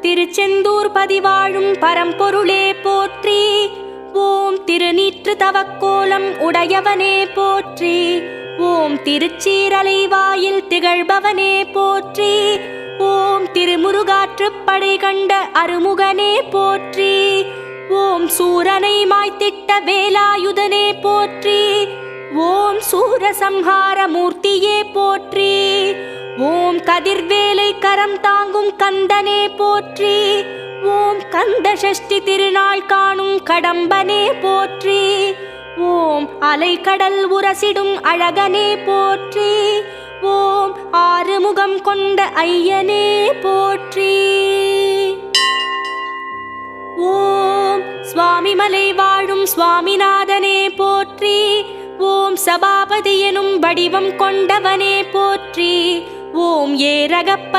திருச்செந்தூர் பதிவாழும் பரம்பொருளே போற்றி. ஓம் திருநீற்று தவக்கோலம் உடையவனே போற்றி. ஓம் திருச்சீரலை வாயில் திகழ்பவனே போற்றி. ஓம் திருமுருகாற்றுப்படை கண்ட அருமுகனே போற்றி. ஓம் சூரனை மாய்த்திட்ட வேலாயுதனே போற்றி. ஓம் சூரசம்ஹார மூர்த்தியே போற்றி. ஓம் கதிர்வேலை கரம் தாங்கும் கந்தனே போற்றி. ஓம் கந்த சஷ்டி திருநாள் காணும் கடம்பனே போற்றி. ஓம் அலைக்கடல் உரசிடும் அழகனே போற்றி. ஓம் ஆறுமுகம் கொண்ட ஐயனே போற்றி. ஓம் சுவாமிமலை வாழும் சுவாமிநாதனே போற்றி. ஓம் சபாபதி எனும் வடிவம் கொண்டவனே போற்றி. ஓம் ஏரகப்ப